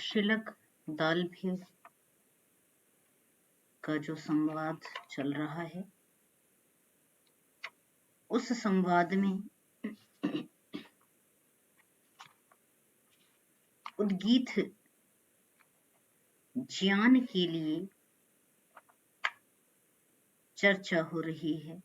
शिलक दालभी का जो संवाद चल रहा है, उस संवाद में उद्गीत ज्ञान के लिए चर्चा हो रही है।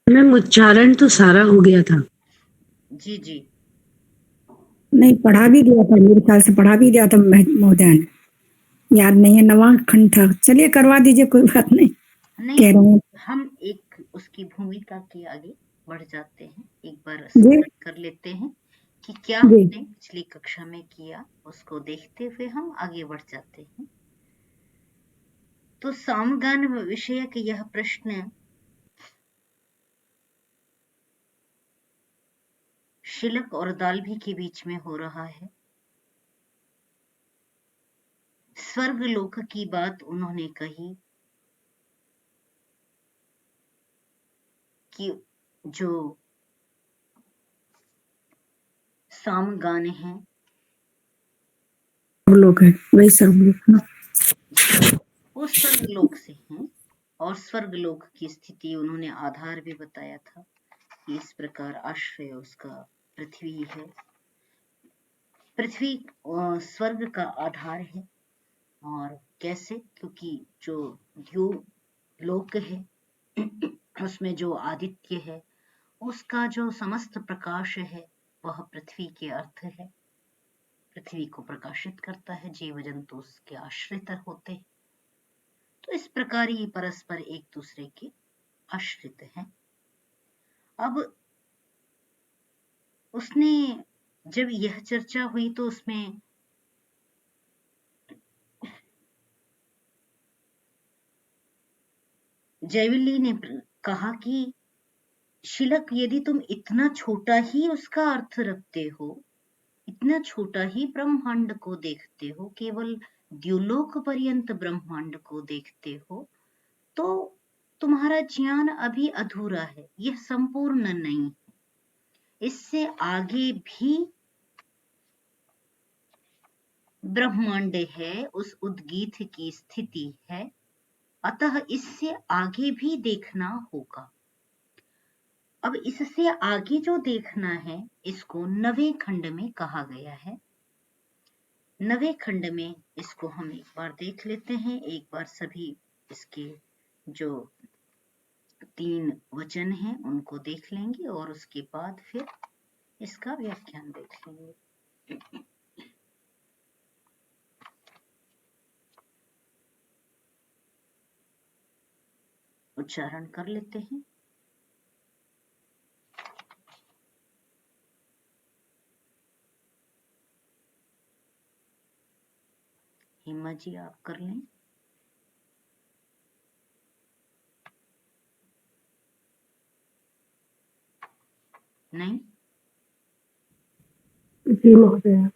मैम उच्चारण तो सारा हो गया था। जी जी, नहीं, पढ़ा भी दिया था, मेरे ख्याल से पढ़ा भी दिया था महोदय ने, याद नहीं है, 9वां खंड था। चलिए करवा दीजिए, कोई बात नहीं। कह रहे हैं हम एक उसकी भूमिका के आगे बढ़ जाते हैं, एक बार जी स्मरण कर लेते हैं कि क्या जी हमने पिछली कक्षा में किया, उसको देखते हुए हम आगे बढ़ जाते हैं। तो सामगान विषयक यह प्रश्न शिलक और दालभी के बीच में हो रहा है। स्वर्ग लोक की बात उन्होंने कही कि जो सामगान है लोग है, वही सब लोग वो स्वर्गलोक से हैं, और स्वर्गलोक की स्थिति उन्होंने आधार भी बताया था कि इस प्रकार आश्रय उसका पृथ्वी है। पृथ्वी स्वर्ग का आधार है। और कैसे? क्योंकि जो द्यू लोक है उसमें जो आदित्य है, उसका जो समस्त प्रकाश है वह पृथ्वी के अर्थ है, पृथ्वी को प्रकाशित करता है। जीव जंतु उसके आश्रित होते हैं। तो इस प्रकार ये परस्पर एक दूसरे के आश्रित हैं। अब उसने जब यह चर्चा हुई तो उसमें जयविली ने कहा कि शिलक, यदि तुम इतना छोटा ही उसका अर्थ रखते हो, इतना छोटा ही ब्रह्मांड को देखते हो, केवल द्युलोक पर्यंत ब्रह्मांड को देखते हो, तो तुम्हारा ज्ञान अभी अधूरा है, यह संपूर्ण नहीं है। इससे आगे भी ब्रह्मांड है, उस उद्गीत की स्थिति है, अतः इससे आगे भी देखना होगा। अब इससे आगे जो देखना है, इसको 9वें खंड में कहा गया है। 9वें खंड में इसको हम एक बार देख लेते हैं। एक बार सभी इसके जो 3 वचन हैं उनको देख लेंगे और उसके बाद फिर इसका व्याख्यान देख लेंगे। उच्चारण कर लेते हैं। हिम्मत जी, आप कर लें। नहीं, जी महोदय।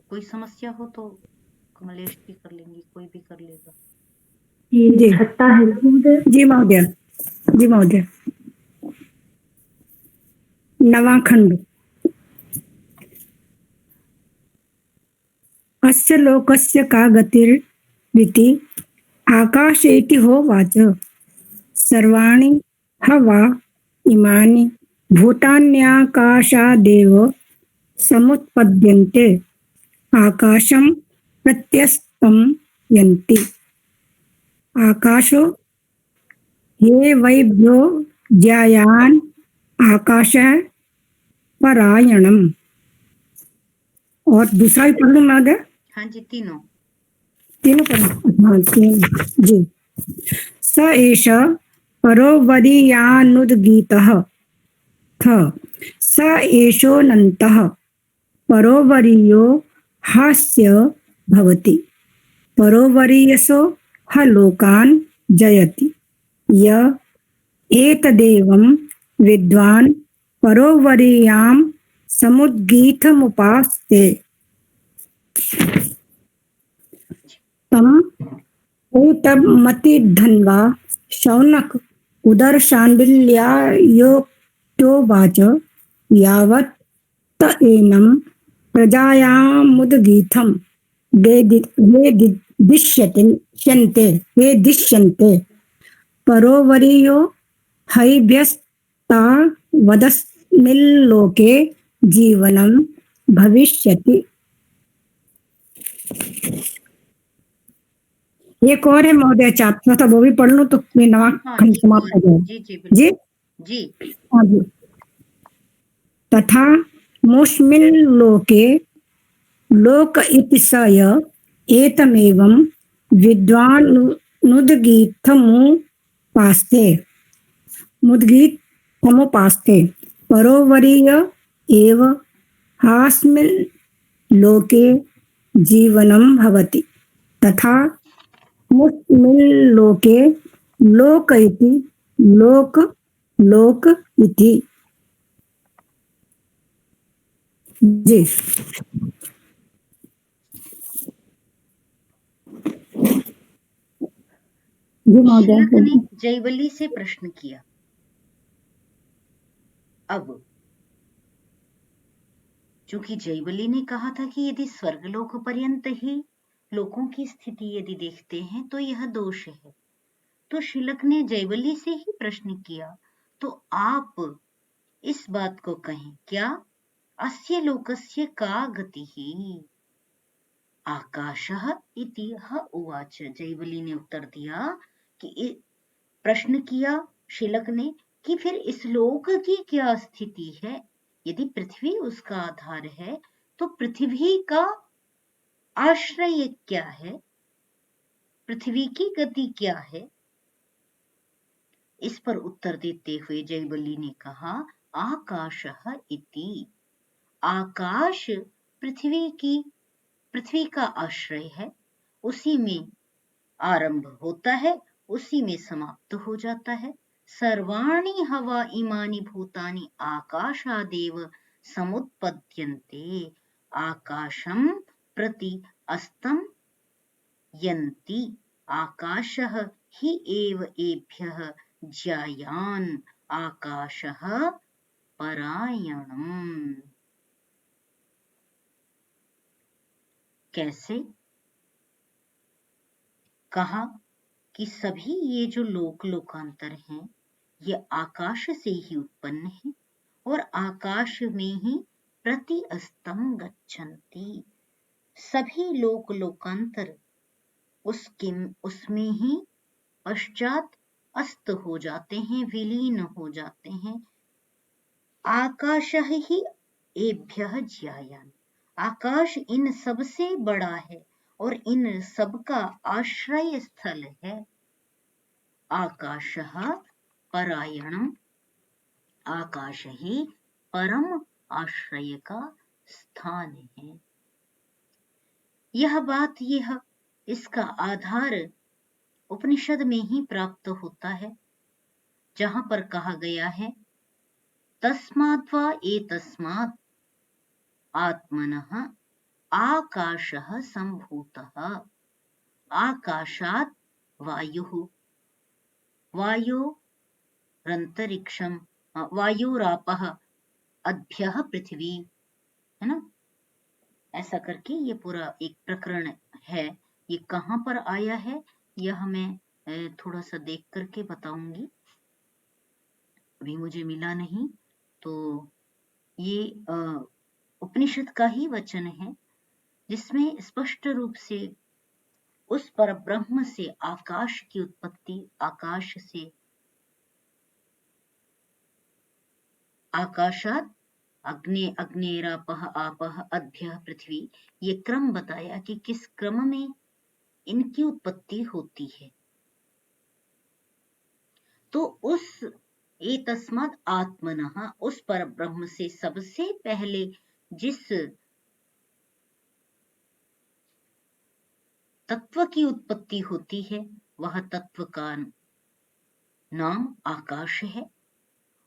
कोई समस्या हो तो कमलेश भी कर लेंगी, कोई भी कर लेगा। जी छठा है जी महोदय। जी महोदय। 9वां खंड। अस्य लोकस्य का गतिरिति आकाशेति होवाच। सर्वाणि ह वा इमानि भूतान्याकाशादेव समुत्पद्यन्ते आकाशं प्रत्यस्तं यन्ति। आकाशो ये वैभ्यो ज्यायान आकाशः परायणम। और दूसरा भी पढ़ लूं महोदय? हाँ जी, तीनों पढ़। हाँ, तीन जी। स एष परोवरीयानुद्गीतः थ स एषोऽनन्तः परोवरीयो हास्य भवति। परोवरीयसो ह लोकान् जयति। य एतदेवं विद्वान् परोवरीयां समुद्गीथमुपास्ते तम ऊतमतिधन्वा शौनक उदरशाण्डिल्यायोक्तोवाच यावत् त एनं प्रजायामुद्गीथं वेदिष्यन्ते परोवरीयो हैभ्यस्तावदस्मिल्लोके जीवनं भविष्यति। एक और है महोदय, चाप थोड़ा सा वो भी पढ़ लूं तो मैं नवा हाँ खंड जी, समाप्त हो जाए। जी जी जी बिल्कुल जी। हाँ जी। तथा मुष्मिल लोके लोक इति स य एतमेवं मुद्गीतमुपास्ते परोवरीय एव हास्मिन् लोके जीवनं भवति। तथा मुष्मिल्लोके लोक इति लोक इति। जी जी महोदय। शिलक ने जयवली से प्रश्न किया, अब चूंकि जयवली ने कहा था कि यदि स्वर्गलोक पर्यंत ही लोगों की स्थिति यदि देखते हैं तो यह दोष है, तो शिलक ने जयवली से ही प्रश्न किया, तो आप इस बात को कहें, क्या अस्य लोकस्य का गतिः आकाशः इति ह उवाच। जयवली ने उत्तर दिया कि प्रश्न किया शिलक ने कि फिर इस लोक की क्या स्थिति है, यदि पृथ्वी उसका आधार है तो पृथ्वी का आश्रय क्या है, पृथ्वी की गति क्या है। इस पर उत्तर देते हुए जयवली ने कहा, आकाशः इति, आकाश पृथ्वी का आश्रय है, उसी में आरंभ होता है, उसी में समाप्त हो जाता है। सर्वाणि हवा इमानि भूतानि आकाशादेव समुत्पद्यन्ते आकाशं प्रति अस्तं यन्ति आकाशः हि एव एभ्यः ज्यायान् आकाशः परायणम्। कैसे? कहा कि सभी ये जो लोकांतर हैं ये आकाश से ही उत्पन्न है और आकाश में ही प्रति अस्तं गच्छन्ति। सभी लोकांतर उसमें ही पश्चात अस्त हो जाते हैं, विलीन हो जाते हैं। आकाशः ही एभ्यः ज्यायान्, आकाश इन सबसे बड़ा है और इन सबका आश्रय स्थल है। आकाशः परायणम्, आकाश ही परम आश्रय का स्थान है। यह बात इसका आधार उपनिषद में ही प्राप्त होता है, जहां पर कहा गया है, तस्मात् वा एतस्मात् आत्मनः आकाशः सम्भूतः, आकाशात् वायुः, वायोरन्तरिक्षं, वायुरापः अद्भ्यः पृथ्वी, है ना। ऐसा करके ये पूरा एक प्रकरण है। ये कहाँ पर आया है यह मैं थोड़ा सा देख करके बताऊंगी, अभी मुझे मिला नहीं। तो ये उपनिषद का ही वचन है जिसमें स्पष्ट रूप से उस पर ब्रह्म से आकाश की उत्पत्ति, आकाश से आकाशात् अग्नेरापः आपः अद्भ्यः पृथ्वी, ये क्रम बताया कि किस क्रम में इनकी उत्पत्ति होती है। तो उस एतस्मात् आत्मनः, उस पर ब्रह्म से सबसे पहले जिस तत्व की उत्पत्ति होती है वह तत्व का नाम आकाश है।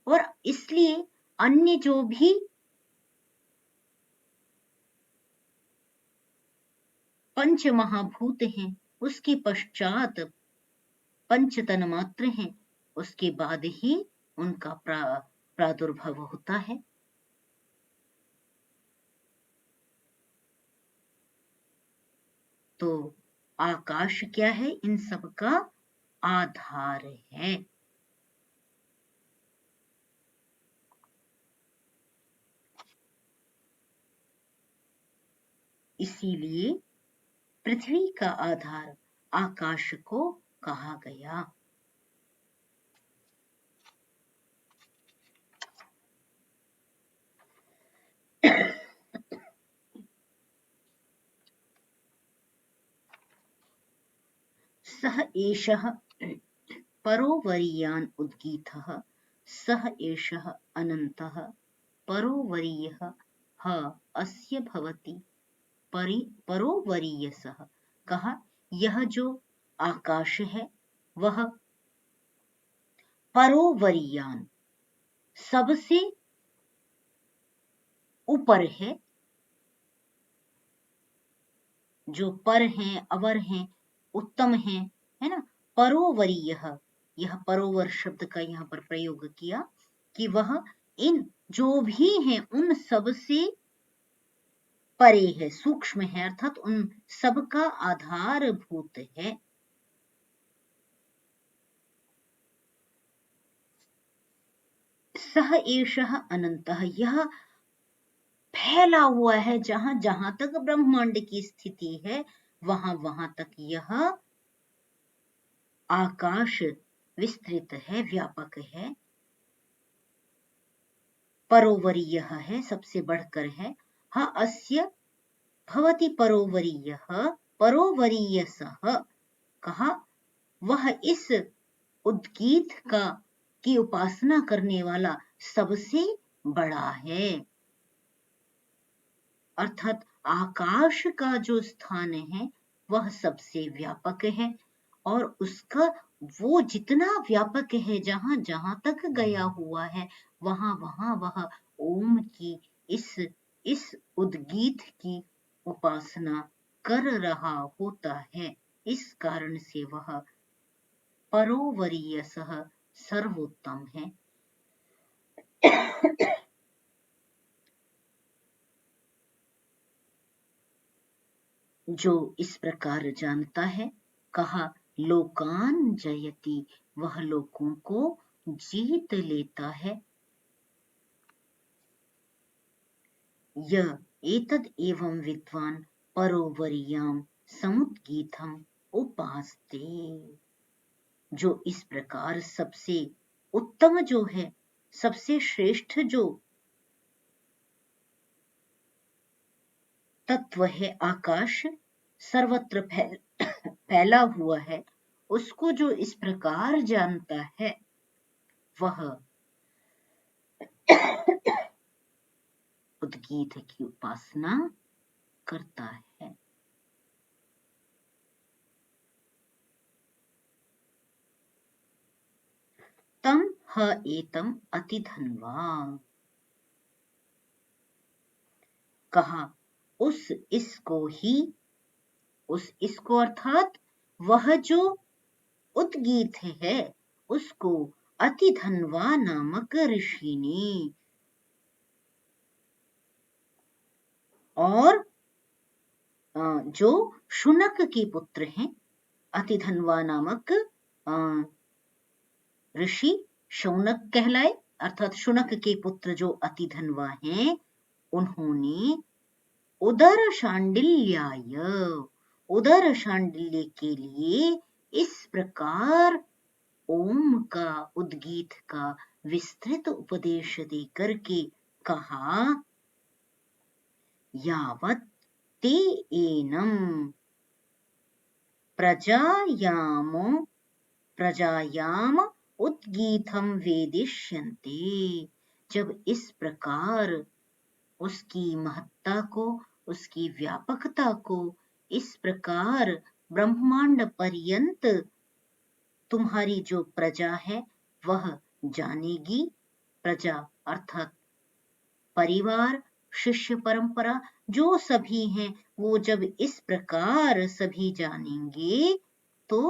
और इसलिए अन्य जो भी पंच महाभूत हैं, उसके पश्चात पंच तन्मात्र हैं, उसके बाद ही उनका प्रादुर्भाव होता है। तो आकाश क्या है? इन सब का आधार है। इसीलिए पृथ्वी का आधार आकाश को कहा गया। सह एषः परोवरीयान् उद्गीतः, सह एषः अनन्तः परोवरीयः ह अस्य भवति परोवरीयसः। कहा यह जो आकाश है वह परोवरीयान सबसे ऊपर है, जो पर हैं, अवर हैं, उत्तम हैं, है ना। परोवरीय, यह परोवर शब्द का यहाँ पर प्रयोग किया कि वह इन जो भी हैं उन सब से परे है, सूक्ष्म है, अर्थात उन सब का आधारभूत है। सह एषः अनंतः, यह फैला हुआ है, जहां जहां तक ब्रह्मांड की स्थिति है वहां वहां तक यह आकाश विस्तृत है, व्यापक है, परोवरीय है, सबसे बढ़कर है। हा अस्य भवति परोवरीय, परोवरीयसः, कहा वह इस उद्गीत का की उपासना करने वाला सबसे बड़ा है। अर्थात आकाश का जो स्थान है वह सबसे व्यापक है, और उसका वो जितना व्यापक है, जहां जहां तक गया हुआ है वहां वहां वह ओम की इस उद्गीत की उपासना कर रहा होता है। इस कारण से वह परोवरीयसः सर्वोत्तम है। जो इस प्रकार जानता है, कहा लोकान जयति, वह लोगों को जीत लेता है। य एतद एवं विद्वान परोवरीयाम समुद्गीतम उपास्ते, जो इस प्रकार सबसे उत्तम जो है, सबसे श्रेष्ठ जो तत्व है, आकाश सर्वत्र फैला हुआ है, उसको जो इस प्रकार जानता है वह उद्गीत की उपासना करता है। तम ह एतम अतिधन्वा, कहा उस इसको ही, उस इसको अर्थात वह जो उद्गीत है उसको अतिधन्वा नामक ऋषि ने, और जो शुनक के पुत्र हैं, अतिधन्वा नामक ऋषि शौनक कहलाए, अर्थात शुनक के पुत्र जो अतिधन्वा हैं, उन्होंने उदर शांडिल्याय, उदर शांडिल्य के लिए इस प्रकार ओम का, उद्गीत का विस्तृत उपदेश देकर के कहा यावत् ते एनम प्रजायाम उद्गीतम वेदिष्यन्ते, जब इस प्रकार उसकी महत्ता को, उसकी व्यापकता को इस प्रकार ब्रह्मांड पर्यंत तुम्हारी जो प्रजा है वह जानेगी, प्रजा अर्थात परिवार, शिष्य परंपरा जो सभी हैं वो जब इस प्रकार सभी जानेंगे तो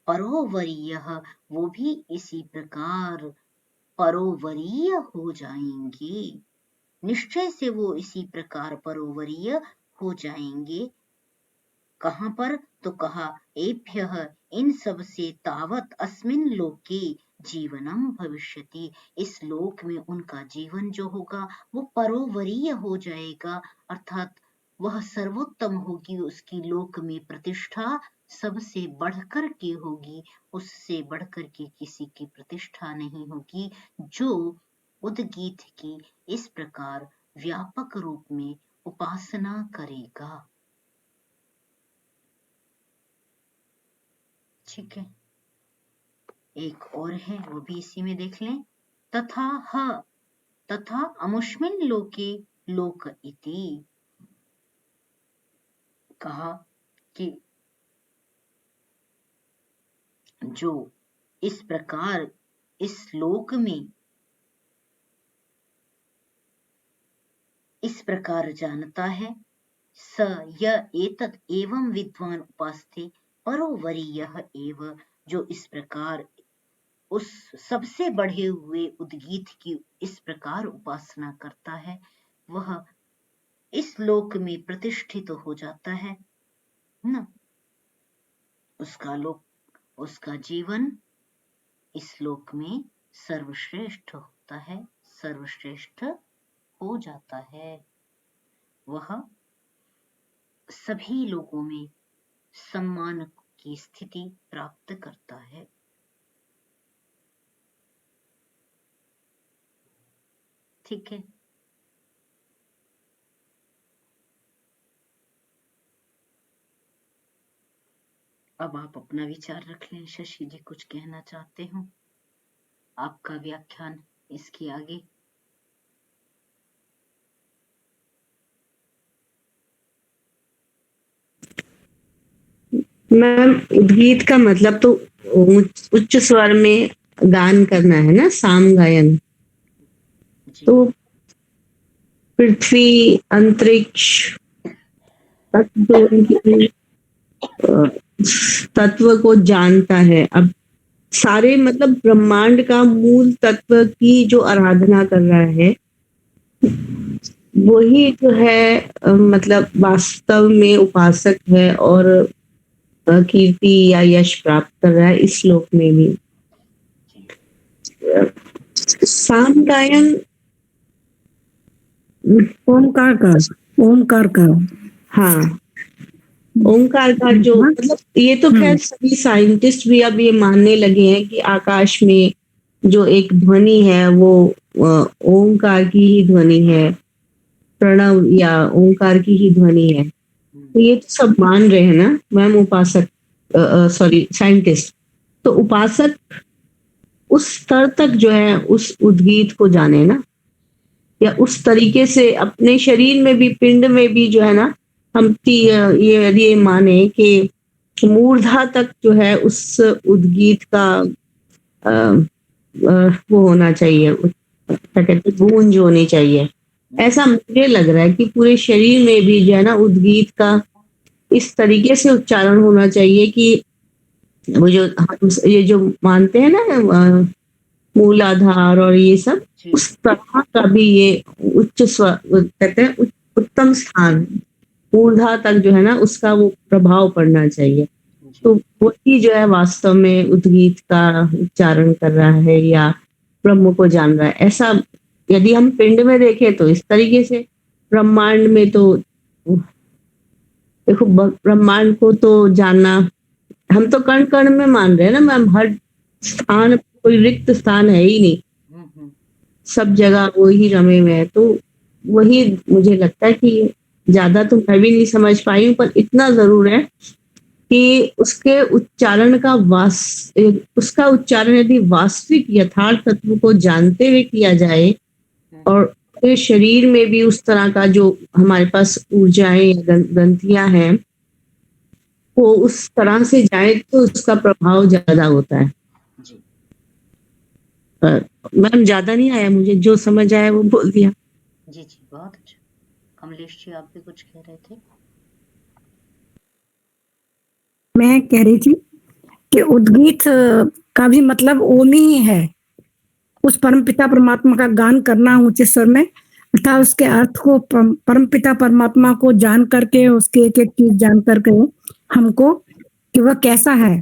परोवरीय वो भी इसी प्रकार परोवरीय हो जाएंगे। निश्चय से वो इसी प्रकार परोवरीय हो जाएंगे। कहां पर? तो कहा एभ्यः इन सब से तावत अस्मिन लोके जीवनम भविष्यति, इस लोक में उनका जीवन जो होगा वो परोवरीय हो जाएगा, अर्थात वह सर्वोत्तम होगी, उसकी लोक में प्रतिष्ठा सबसे बढ़कर के होगी, उससे बढ़कर के किसी की प्रतिष्ठा नहीं होगी जो उद्गीत की इस प्रकार व्यापक रूप में उपासना करेगा। ठीक है, एक और है वो भी इसी में देख लें। तथा अमुष्मिन लोके लोक इति, कहा कि जो इस प्रकार इस लोक में इस प्रकार जानता है, स य एतत् एवं विद्वान उपास्ते परोवरीयः एव, जो इस प्रकार उस सबसे बढ़े हुए उद्गीत की इस प्रकार उपासना करता है, वह इस लोक में प्रतिष्ठित हो जाता है ना। उसका जीवन इस लोक में सर्वश्रेष्ठ होता है, सर्वश्रेष्ठ हो जाता है, वह सभी लोगों में सम्मान की स्थिति प्राप्त करता है। ठीक है, अब आप अपना विचार रख लें। शशि जी कुछ कहना चाहते हो? आपका व्याख्यान इसके आगे। मैम, उद्गीत का मतलब तो उच्च स्वर में गान करना है ना, साम गायन। तो पृथ्वी, अंतरिक्ष, तत्व को जानता है। अब सारे मतलब ब्रह्मांड का मूल तत्व की जो आराधना कर रहा है वही जो है मतलब वास्तव में उपासक है और कीर्ति या यश प्राप्त कर रहा है इस श्लोक में भी। साम गायन ओमकार का हाँ, ओंकार का जो मतलब ये तो खैर सभी साइंटिस्ट भी अब ये मानने लगे हैं कि आकाश में जो एक ध्वनि है वो ओंकार की ही ध्वनि है, प्रणव या ओंकार की ही ध्वनि है। तो ये तो सब मान रहे हैं ना मैम, उपासक सॉरी साइंटिस्ट। तो उपासक उस स्तर तक जो है उस उद्गीत को जाने ना, या उस तरीके से अपने शरीर में भी, पिंड में भी जो है ना, हम ये माने कि मूर्धा तक जो है उस उद्गीत का वो होना चाहिए, क्या कहते हैं, गूंज होनी चाहिए। ऐसा मुझे लग रहा है कि पूरे शरीर में भी जो है ना उद्गीत का इस तरीके से उच्चारण होना चाहिए कि वो जो ये जो मानते हैं ना मूलाधार और ये सब, उस तरह का भी ये उच्च स्वर कहते हैं, उत्तम स्थान मूर्धा तक जो है ना उसका वो प्रभाव पड़ना चाहिए। तो वही जो है वास्तव में उद्गीत का उच्चारण कर रहा है या ब्रह्म को जान रहा है। ऐसा यदि हम पिंड में देखें तो इस तरीके से, ब्रह्मांड में तो देखो ब्रह्मांड को तो जानना, हम तो कण कण में मान रहे हैं ना मैम, हर स्थान कोई रिक्त स्थान है ही नहीं, सब जगह वो ही रमे हुए है। तो वही मुझे लगता है कि ज्यादा तो मैं भी नहीं समझ पाई हूँ, पर इतना जरूर है कि उसके उच्चारण का उसका उच्चारण यदि वास्तविक यथार्थ तत्व को जानते हुए किया जाए और शरीर में भी उस तरह का जो हमारे पास ऊर्जाएं ग्रंथियां हैं वो उस तरह से जाए तो उसका प्रभाव ज्यादा होता है। मैम ज्यादा नहीं आया, मुझे जो समझ आया वो बोल दिया। जी जी, बहुत अच्छा। कमलेश जी, आप भी कुछ कह रहे थे? मैं कह रही थी कि उद्गीत का भी मतलब ओम ही है, उस परमपिता परमात्मा का गान करना ऊंचे स्वर में, अर्थात उसके अर्थ को परमपिता परमात्मा को जान करके, उसके एक एक चीज जान करके हमको कि वह कैसा है,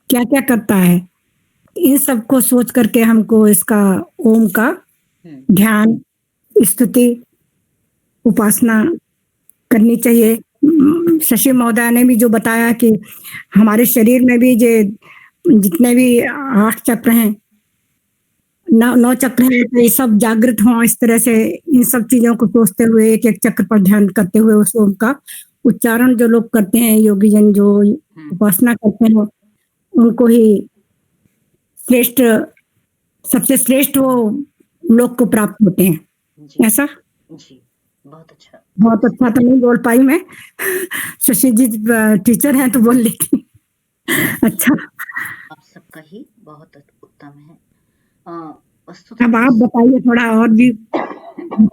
क्या क्या करता है, इन सबको सोच करके हमको इसका ओम का ध्यान, स्तुति, उपासना करनी चाहिए। शशि महोदय ने भी जो बताया कि हमारे शरीर में भी जे जितने भी 8 चक्र हैं, 9 चक्र हैं, तो ये सब जागृत हों इस तरह से, इन सब चीजों को सोचते हुए एक एक चक्र पर ध्यान करते हुए उस ओम का उच्चारण जो लोग करते हैं, योगी जन जो उपासना करते हैं, उनको ही श्रेष्ठ, सबसे श्रेष्ठ वो लोग को प्राप्त होते हैं। जी ऐसा जी, बहुत अच्छा। बहुत अच्छा तो नहीं बोल पाई मैं, शशि जी टीचर हैं तो बोल लेती। अच्छा, आप सबका ही बहुत उत्तम है। अब वस्तुतः आप बताइए थोड़ा और भी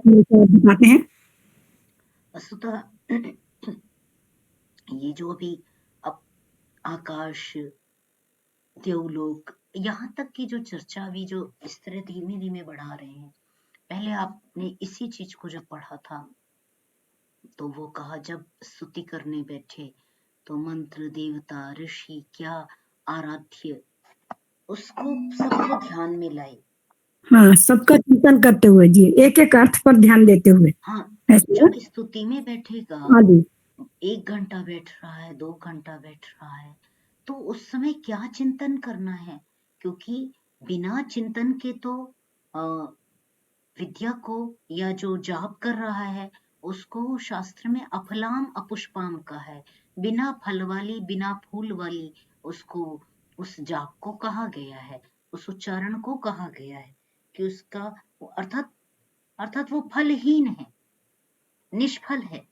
बताते हैं। वस्तुतः ये जो अभी अब आकाश, देवलोक, यहाँ तक की जो चर्चा भी जो इस तरह धीमे धीमे बढ़ा रहे हैं, पहले आपने इसी चीज को जब पढ़ा था तो वो कहा जब स्तुति करने बैठे तो मंत्र, देवता, ऋषि, क्या आराध्य, उसको सबको ध्यान में लाए। हाँ, सबका चिंतन करते हुए जी, एक एक अर्थ पर ध्यान देते हुए। हाँ, ऐसे जब स्तुति में बैठेगा, हाँ जी, 1 घंटा बैठ रहा है, 2 घंटा बैठ रहा है, तो उस समय क्या चिंतन करना है? क्योंकि बिना चिंतन के तो विद्या को या जो जाप कर रहा है उसको शास्त्र में अफलाम अपुष्पाम का है, बिना फल वाली, बिना फूल वाली, उसको उस जाप को कहा गया है, उस उच्चारण को कहा गया है कि उसका अर्थात अर्थात वो फलहीन है, निष्फल है।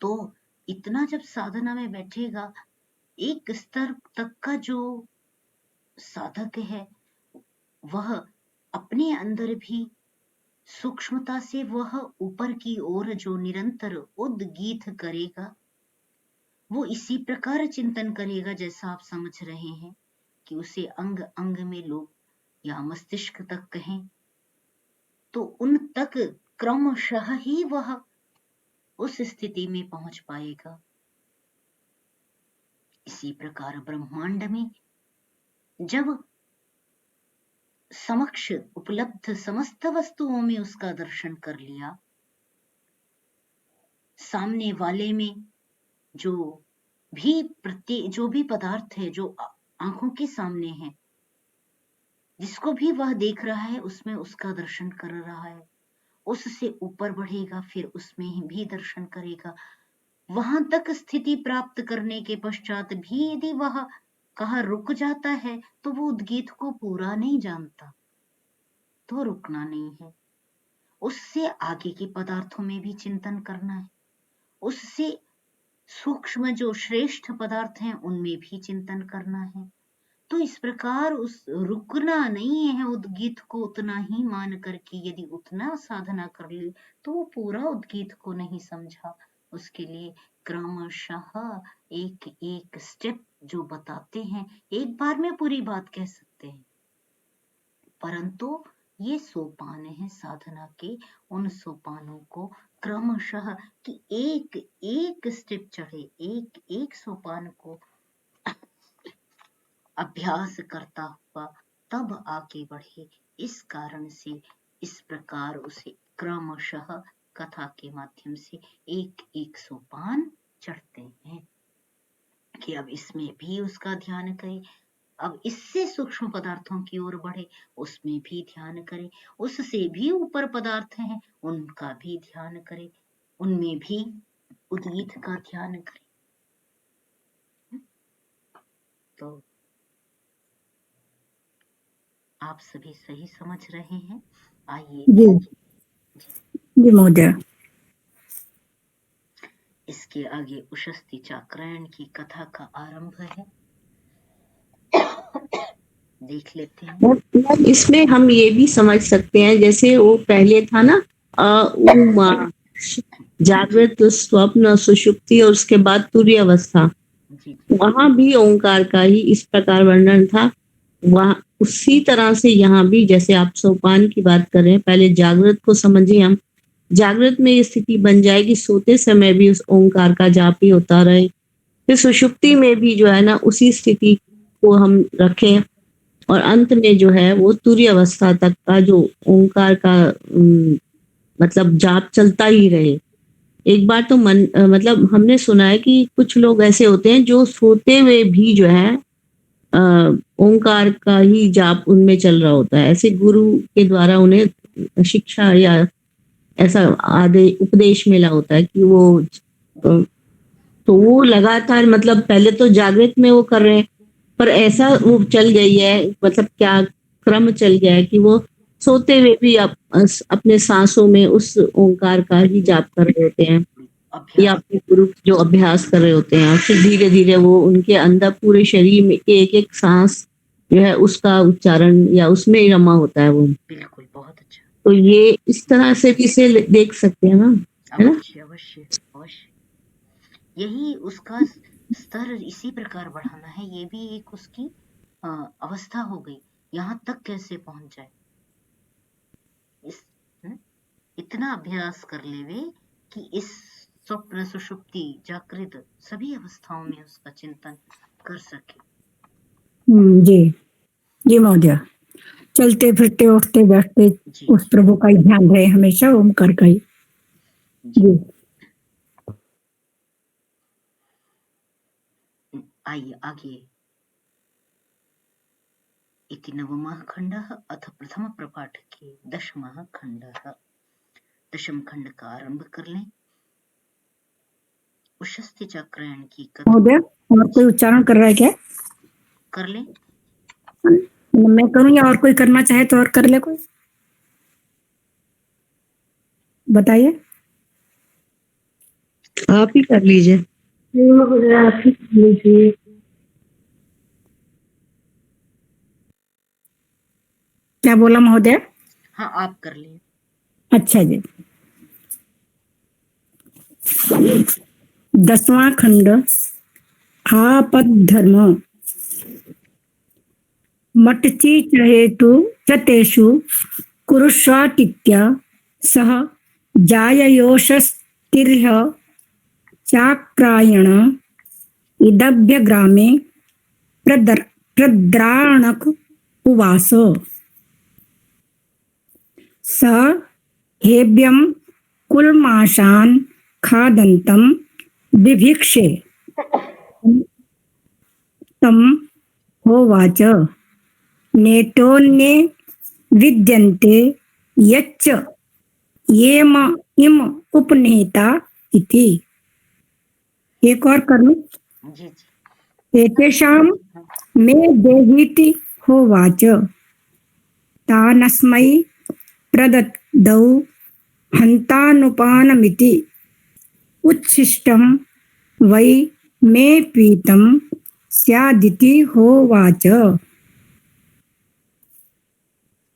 तो इतना जब साधना में बैठेगा, एक स्तर तक का जो साधक है वह अपने अंदर भी सूक्ष्मता से वह ऊपर की ओर जो निरंतर उद्गीत करेगा, वो इसी प्रकार चिंतन करेगा जैसा आप समझ रहे हैं कि उसे अंग अंग में लोग या मस्तिष्क तक कहें तो उन तक क्रमशः ही वह उस स्थिति में पहुंच पाएगा। इसी प्रकार ब्रह्मांड में जब समक्ष उपलब्ध समस्त वस्तुओं में उसका दर्शन कर लिया, सामने वाले में जो भी पदार्थ है जो आंखों के सामने है, जिसको भी वह देख रहा है उसमें उसका दर्शन कर रहा है, उससे ऊपर बढ़ेगा फिर उसमें भी दर्शन करेगा। वहां तक स्थिति प्राप्त करने के पश्चात भी यदि वह कहाँ रुक जाता है तो वो उद्गीत को पूरा नहीं जानता, तो रुकना नहीं है, उससे आगे के पदार्थों में भी चिंतन करना है, उससे सूक्ष्म जो श्रेष्ठ पदार्थ हैं उनमें भी चिंतन करना है। तो इस प्रकार उस रुकना नहीं है उद्गीत को उतना ही मान कर कि यदि उतना साधना कर ली तो वो पूरा उद्गीत को नहीं समझा। उसके लिए क्रमशः एक एक स्टेप जो बताते हैं, एक बार में पूरी बात कह सकते हैं, परंतु ये सोपान है साधना के, उन सोपानों को क्रमशः कि एक एक स्टेप चढ़े, एक एक सोपान को अभ्यास करता हुआ तब आगे बढ़े। इस कारण से इस प्रकार उसे क्रमशः कथा के माध्यम से एक एक सोपान चढ़ते हैं कि अब इसमें भी उसका ध्यान करें, अब इससे सूक्ष्म पदार्थों की ओर बढ़े, उसमें भी ध्यान करें, उससे भी ऊपर पदार्थ हैं उनका भी ध्यान करें, उनमें भी उद्गीत का ध्यान करें। तो आप सभी सही समझ रहे हैं। आइए जी जी महोदय, इसके आगे उशस्ती चाक्रायण की कथा का आरंभ है, देख लेते हैं। और इसमें हम ये भी समझ सकते हैं, जैसे वो पहले था ना उमा, जागृत, स्वप्न, सुषुप्ति और उसके बाद तुरीय अवस्था, जी वहां भी ओंकार का ही इस प्रकार वर्णन था। वहां उसी तरह से यहाँ भी, जैसे आप सोपान की बात कर रहे हैं, पहले जागृत को समझिए हम। जागृत में ये स्थिति बन जाएगी, सोते समय भी उस ओंकार का जाप ही होता रहे। फिर सुषुप्ति में भी जो है ना उसी स्थिति को हम रखें, और अंत में जो है वो तुरीय अवस्था तक का जो ओंकार का मतलब जाप चलता ही रहे। एक बार तो मतलब हमने सुना है कि कुछ लोग ऐसे होते हैं जो सोते हुए भी जो है ओंकार का ही जाप उनमें चल रहा होता है। ऐसे गुरु के द्वारा उन्हें शिक्षा या ऐसा आदे उपदेश मिला होता है कि वो तो वो लगातार, मतलब पहले तो जागृत में वो कर रहे हैं, पर ऐसा वो चल गई है, मतलब क्या क्रम चल गया है कि वो सोते हुए भी अपने सांसों में उस ओंकार का ही जाप कर रहे होते हैं, या अभ्यास। अपने गुरु जो अभ्यास कर रहे होते हैं। फिर धीरे धीरे वो उनके अंदर पूरे शरीर में एक एक सांस जो है उसका उच्चारण या उसमें ही रमा होता है वो। बिल्कुल, बहुत अच्छा। तो ये इस तरह से भी इसे देख सकते हैं ना, है ना? अवश्य अवश्य अवश्य, यही उसका स्तर इसी प्रकार बढ़ाना है। ये भी एक उसकी अवस्था हो गई। यहाँ तक कैसे पहुंच जाए, इस इतना अभ्यास कर लेवे कि इस स्वप्न, सुषुप्ति, जागृत सभी अवस्थाओं में उसका चिंतन कर सके। जी जी महोदय, चलते फिरते उठते बैठते जी उस प्रभु का ही ध्यान रहे हमेशा, ओमकार का ही। जी आइए आगे। इति नवमः खण्डः अथ प्रथम प्रपाठके दशमः खण्डः। दशम खंड का आरंभ कर लें। उशस्ति चक्रयण की कथा महोदय, और कोई उच्चारण कर रहा है क्या? कर लें। मैं करूं या और कोई करना चाहे तो और कर ले कोई, बताइए। आप ही कर लीजिए। आप ही कर लीजिए। क्या बोला महोदय? हाँ, आप कर लें। अच्छा जी। 10वां खंड आपद्धर्म। मटची चहेतु चतेषु कुरुष्वातिथ्य सह जाययोषस्तिर्ह चाक्रायण इदभ्यग्रामे प्रद्राणक उवास। स हेभ्यं कुलमाशान् खादन्तं बिभिक्षे तं होवाच नेतोऽन्ये विद्यन्ते यच्च येम इम उपनेता इति। एक और कर लूं। जी जी। एतेषां मे देहीति होवाच तानस्मै प्रददौ हन्तानुपानमिति उच्छिष्टं वै मे पीतं स्यादिति होवाच।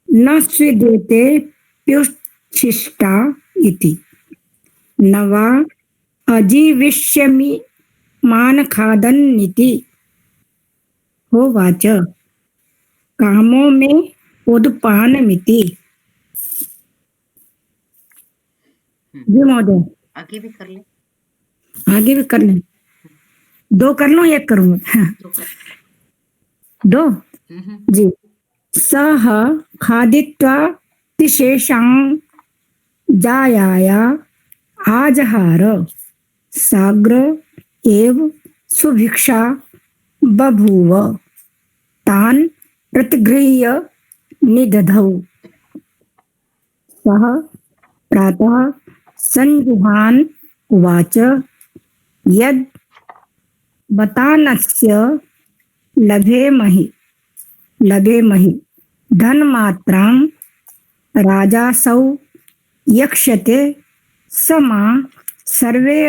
न स्विद्यते प्युच्छिष्टा इति न वा अजीविष्यमि मानखादन्निति होवाच कामो मे उदपानमिति। जी महोदय, आगे भी कर लें। आगे भी कर लें। दो कर लो, एक करूँ? दो। जी। सह खादित्वा तिशेषां जायाया आजहार साग्र एव सुभिक्षा बभूव तान् प्रतिगृह्य निदधौ। सः प्रातः संजुहान उवाच यद् बतानस्य लभेमहि धनमात्रां राजासौ यक्ष्यते स मा सर्वे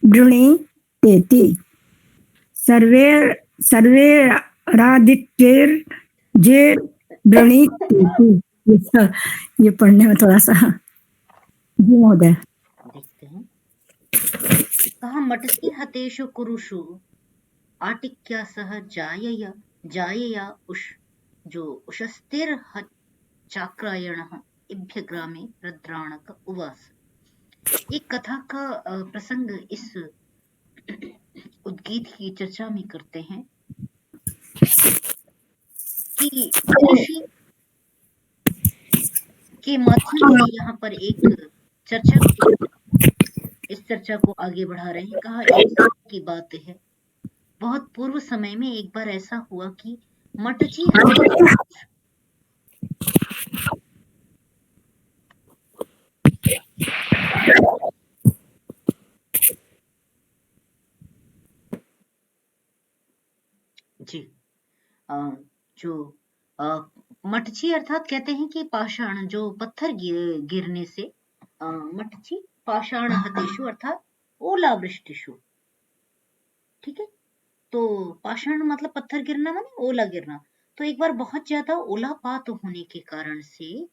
वृणीतेति। सर्वे रादित्यैर्जे वृणीतेति। ये पढ़ने में थोड़ा सा जी महोदय। देखते हैं। कहा मटसी हतेषु कुरुषु आटिक्या सह जायया जो उशस्तिर चाक्रायणः इभ्यग्रामे रद्राणक उवास। एक कथा का प्रसंग इस उद्गीत की चर्चा में करते हैं कि ऋषि के माध्यम से यहाँ पर एक चर्चा इस चर्चा को आगे बढ़ा रहे हैं। कहा एक समय की बात है, बहुत पूर्व समय में एक बार ऐसा हुआ कि मटची जी जो मटची अर्थात कहते हैं कि पाषाण, जो पत्थर गिरने से मटची पाषाण हतेषु अर्थात ओलावृष्टिषु। ठीक है, तो पाषाण मतलब पत्थर गिरना माने ओला गिरना। तो एक बार बहुत ज्यादा ओलापात होने के कारण से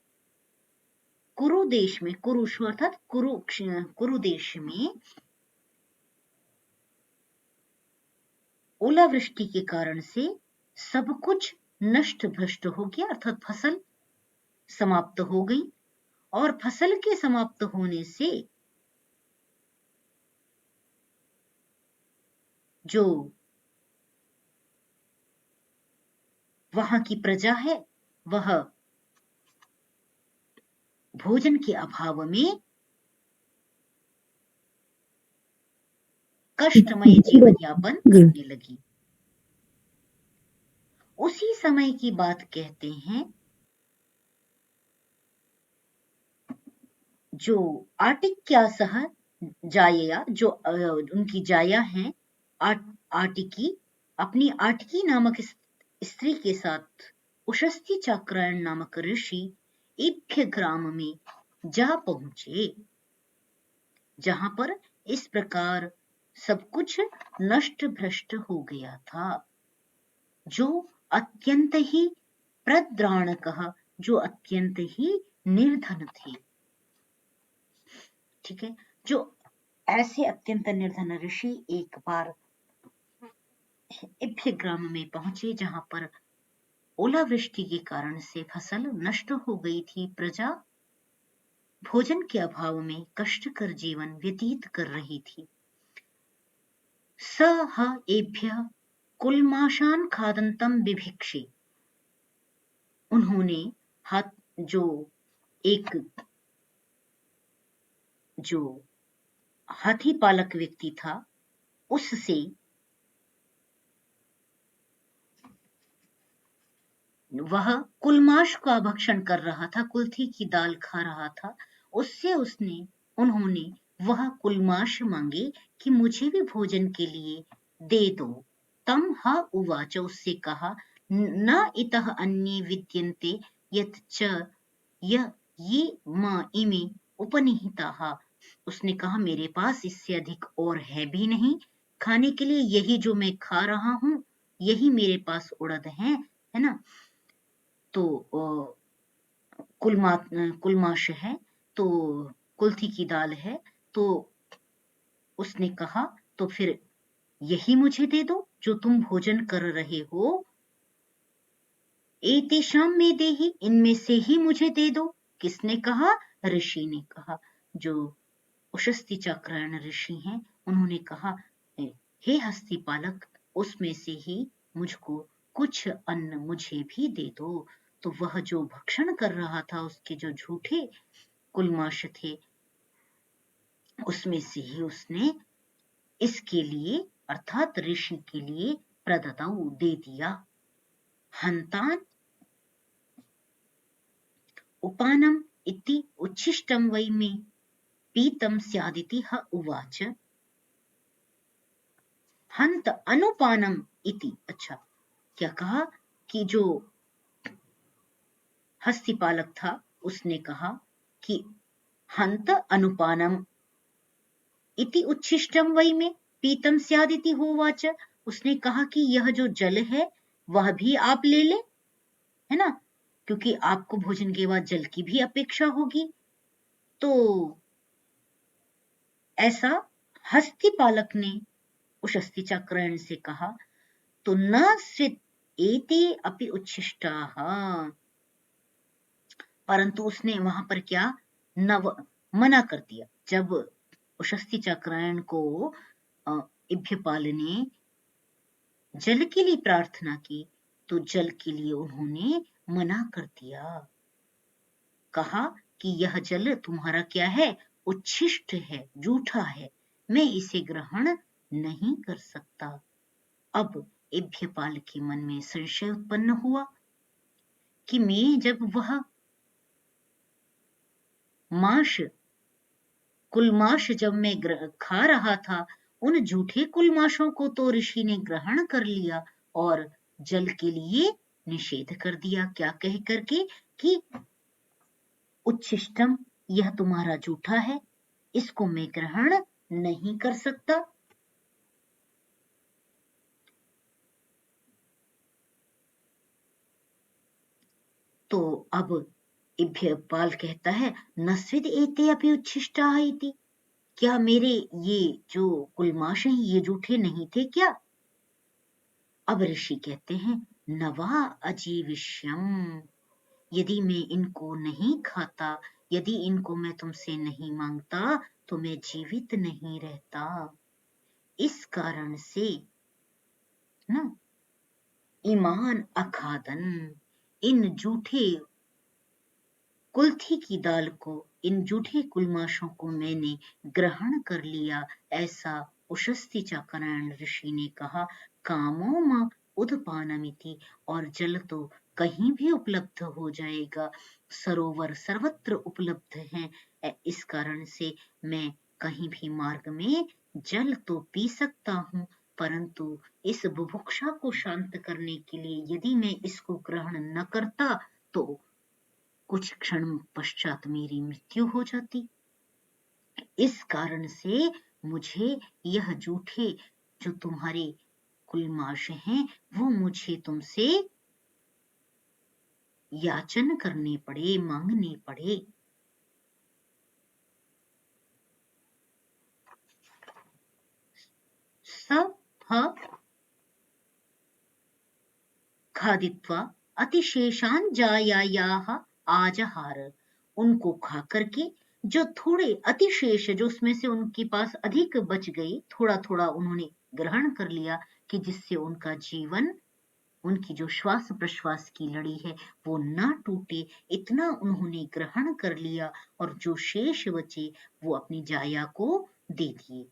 कुरु देश में, कुरुषु अर्थात कुरु देश में ओलावृष्टि के कारण से सब कुछ नष्ट भ्रष्ट हो गया, अर्थात फसल समाप्त हो गई। और फसल के समाप्त होने से जो वहां की प्रजा है वह भोजन के अभाव में कष्टमय जीवन यापन करने लगी। उसी समय की बात कहते हैं, जो आटिक्या सह जायया, जो उनकी जाया हैं आटिकी, अपनी आटिकी नामक स्त्री के साथ उशस्ती चाक्रायण नामक ऋषि इभ्य ग्राम में जा पहुंचे, जहां पर इस प्रकार सब कुछ नष्ट भ्रष्ट हो गया था। जो अत्यंत ही प्रद्राणकः, जो अत्यंत ही निर्धन थे। ठीक है, जो ऐसे अत्यंत निर्धन ऋषि एक बार इभ्य ग्राम में पहुंचे, जहां पर ओलावृष्टि के कारण से फसल नष्ट हो गई थी। प्रजा भोजन के अभाव में कष्टकर जीवन व्यतीत कर रही थी। स ह एभ्यः कुलमाशान खादंतम बिभिक्षे, उन्होंने जो हाथी पालक व्यक्ति था उससे वह कुलमाश का भक्षण कर रहा था, कुल्थी की दाल खा रहा था। उससे उन्होंने वह कुलमाश मांगे कि मुझे भी भोजन के लिए दे दो। तम ह उवाच, उससे कहा, न इतः अन्ये विद्यन्ते यच्च ये म इमे उपनिहिताः। उसने कहा, मेरे पास इससे अधिक और है भी नहीं खाने के लिए, यही जो मैं खा रहा हूं यही मेरे पास उड़द है ना। तो कुलमाश है, तो कुल्थी की दाल है। तो उसने कहा, तो फिर यही मुझे दे दो जो तुम भोजन कर रहे हो। एतेषां में देहि, इनमें से ही मुझे दे दो। किसने कहा? ऋषि ने कहा, जो उशस्ती चाक्रायण ऋषि हैं, उन्होंने कहा, हे हस्ती पालक, उसमें से ही मुझको कुछ अन्न मुझे भी दे दो। तो वह जो भक्षण कर रहा था, उसके जो झूठे कुलमाश थे, उसमें से ही उसने इसके लिए अर्थात ऋषि के लिए प्रदत्तौ दे दिया। हंतान उपानम इति उच्छिष्टम वै मे पीतम स्यादिति ह उवाच। हंत अनुपानम इति, अच्छा क्या कहा कि जो हस्ती पालक था उसने कहा कि हंत अनुपानम इति उच्छिष्टम वै मे पीतम स्यादिति होवाच। उसने कहा कि यह जो जल है वह भी आप ले ले, है ना। क्योंकि आपको भोजन के बाद जल की भी अपेक्षा होगी। तो ऐसा हस्तिपालक ने उषस्तिचाक्रायण से कहा। तो न स्रित एते अपि उच्छिष्टाः, परंतु उसने वहां पर क्या मना कर दिया। जब उषस्तिचाक्रायण को इभ्यपाल ने जल के लिए प्रार्थना की तो जल के लिए उन्होंने मना कर दिया। कहा कि यह जल तुम्हारा क्या है, उच्छिष्ट है, जूठा है, मैं इसे ग्रहण नहीं कर सकता। अब इभ्यपाल के मन में संशय उत्पन्न हुआ कि मैं जब वह मांस कुलमाश जब मैं खा रहा था, उन झूठे कुलमाशों को तो ऋषि ने ग्रहण कर लिया और जल के लिए निषेध कर दिया। क्या कह करके कि उच्छिष्टम, यह तुम्हारा जूठा है, इसको मैं ग्रहण नहीं कर सकता। तो अब इभ्यपाल कहता है नस्विद एते अपि उच्छिष्टाः इति, क्या मेरे ये जो कुलमाश हैं ये जूठे नहीं थे क्या? अब ऋषि कहते हैं नवा अजीविष्यम, यदि मैं इनको नहीं खाता, यदि इनको मैं तुमसे नहीं मांगता तो मैं जीवित नहीं रहता। इस कारण से ना ईमान अखादन, इन जूठे कुल्थी की दाल को, इन जूठे कुलमाशों को मैंने ग्रहण कर लिया। ऐसा उषस्तिचाक्रायण ऋषि ने कहा। कामो मां उदपानमिति, और जल तो कहीं भी उपलब्ध हो जाएगा, सरोवर सर्वत्र उपलब्ध हैं। इस कारण से मैं कहीं भी मार्ग में जल तो पी सकता हूँ, परंतु इस बुभुक्षा को शांत करने के लिए यदि मैं इसको ग्रहण न करता तो कुछ क्षण पश्चात मेरी मृत्यु हो जाती। इस कारण से मुझे यह जूठे जो तुम्हारे कुलमाश हैं वो मुझे तुमसे याचन करने पड़े, मांगने पड़े। स खादित्वा अतिशेषान जायायाः आजहार, उनको खा करके जो थोड़े अतिशेष, जो उसमें से उनके पास अधिक बच गए, थोड़ा थोड़ा उन्होंने ग्रहण कर लिया कि जिससे उनका जीवन, उनकी जो श्वास प्रश्वास की लड़ी है वो ना टूटे, इतना उन्होंने ग्रहण कर लिया। और जो शेष बचे वो अपनी जाया को दे दिए,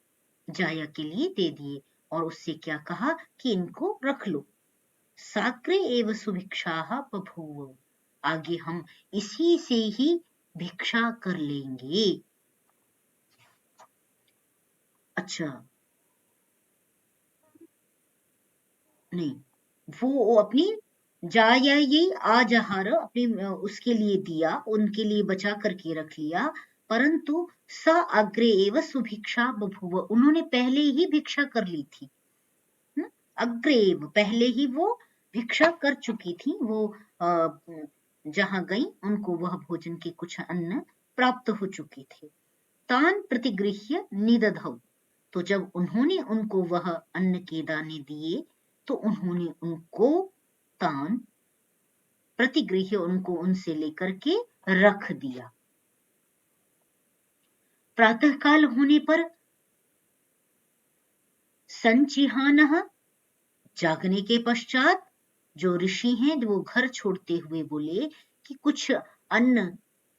जाया के लिए दे दिए। और उससे क्या कहा कि इनको रख लो। साक्रे एव सुभिक्षाः बभूव, आगे हम इसी से ही भिक्षा कर लेंगे। अच्छा नहीं, वो अपनी जाया ये आजहार अपने उसके लिए दिया, उनके लिए बचा करके रख लिया। परंतु स अग्रे एव सुभिक्षा बभूव, उन्होंने पहले ही भिक्षा कर ली थी। अग्रेव, पहले ही वो भिक्षा कर चुकी थी। वो जहां गई उनको वह भोजन के कुछ अन्न प्राप्त हो चुके थे। तान प्रतिगृह्य निदधौ, तो जब उन्होंने उनको वह अन्न के दाने दिए तो उन्होंने उनको तान प्रतिगृह्य, उनको उनसे लेकर के रख दिया। प्रातःकाल होने पर संचिहानः, जागने के पश्चात जो ऋषि हैं वो घर छोड़ते हुए बोले कि कुछ अन्न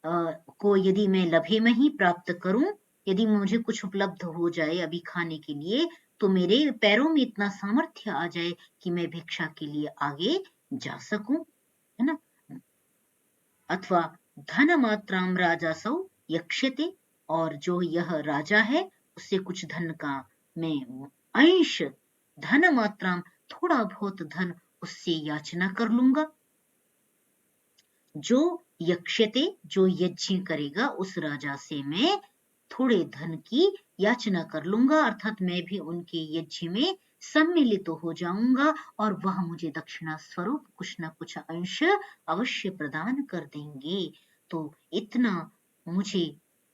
को यदि मैं लभे में ही प्राप्त करूं, यदि मुझे कुछ उपलब्ध हो जाए अभी खाने के लिए, तो मेरे पैरों में इतना सामर्थ्य आ जाए कि मैं भिक्षा के लिए आगे जा सकूं, है ना। अथवा धन मात्राम राजासौ यक्ष्यते, और जो यह राजा है उससे कुछ धन का मैं अंश, धन मात्राम, थोड़ा बहुत धन उससे याचना कर लूंगा। जो यक्ष्यते, जो यज्ञ करेगा उस राजा से मैं थोड़े धन की याचना कर लूंगा, अर्थात मैं भी उनके यज्ञ में सम्मिलित हो जाऊंगा और वह मुझे दक्षिणा स्वरूप कुछ न कुछ अंश अवश्य प्रदान कर देंगे। तो इतना मुझे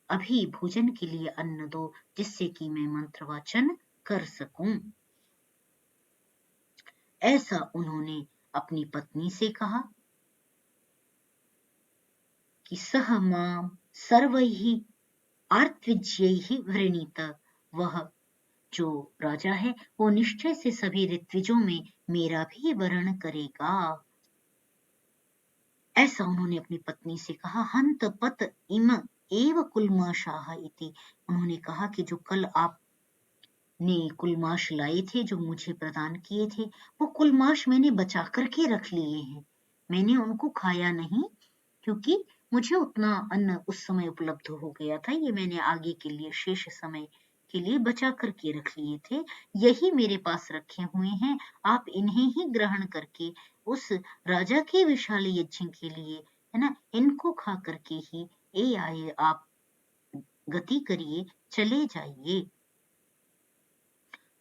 अभी भोजन के लिए अन्न दो, जिससे कि मैं मंत्र वाचन कर सकूं। ऐसा उन्होंने अपनी पत्नी से कहा कि सह मां सर्वैः आर्तविज्यैः वृणीत। वह जो राजा है वो निश्चय से सभी ऋत्विजों में मेरा भी वर्ण करेगा। ऐसा उन्होंने अपनी पत्नी से कहा। हंत पत इम एव कुलमाशाह इति। उन्होंने कहा कि जो कल आपने कुलमाश लाए थे, जो मुझे प्रदान किए थे, वो कुलमाश मैंने बचा करके रख लिए हैं। मैंने उनको खाया नहीं, क्योंकि मुझे उतना अन्न उस समय उपलब्ध हो गया था। ये मैंने आगे के लिए, शेष समय के लिए बचा करके रख लिए थे। यही मेरे पास रखे हुए हैं। आप इन्हें ही ग्रहण करके उस राजा के विशाल यज्ञ के लिए, है ना, इनको खा करके ही ए आए आप गति करिए, चले जाइए।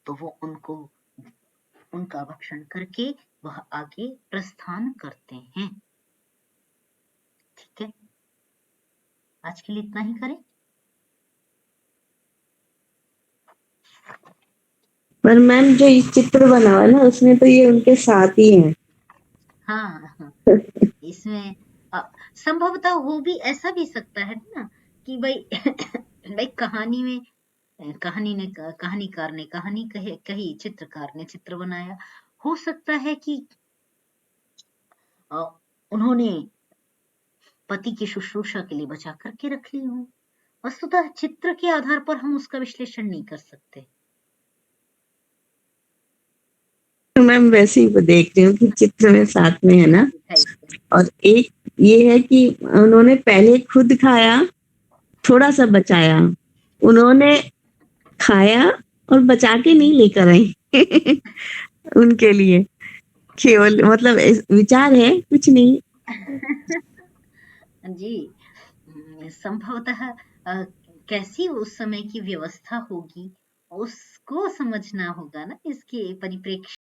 तो वो उनका भक्षण करके वह आगे प्रस्थान करते हैं। ठीक है, आज के लिए इतना ही करें। पर मैम जो ये चित्र बना हुआ है ना, उसमें तो ये उनके साथ ही हैं। हाँ, हाँ। इसमें संभवतः हो भी ऐसा भी सकता है ना कि भाई कहानी में कहानीकार ने कहानी कही, चित्रकार ने चित्र बनाया। हो सकता है कि उन्होंने पति की शुश्रूषा के लिए बचा करके रख ली हो। वस्तुतः चित्र के आधार पर हम उसका विश्लेषण नहीं कर सकते। तो मैम वैसे ही वो देख रही हूँ कि चित्र में साथ में है ना। और एक ये है कि उन्होंने पहले खुद खाया, थोड़ा सा बचाया। उन्होंने खाया और बचा के नहीं लेकर आई उनके लिए केवल, मतलब विचार है, कुछ नहीं। जी, संभवतः कैसी उस समय की व्यवस्था होगी, उसको समझना होगा ना, इसके परिप्रेक्ष्य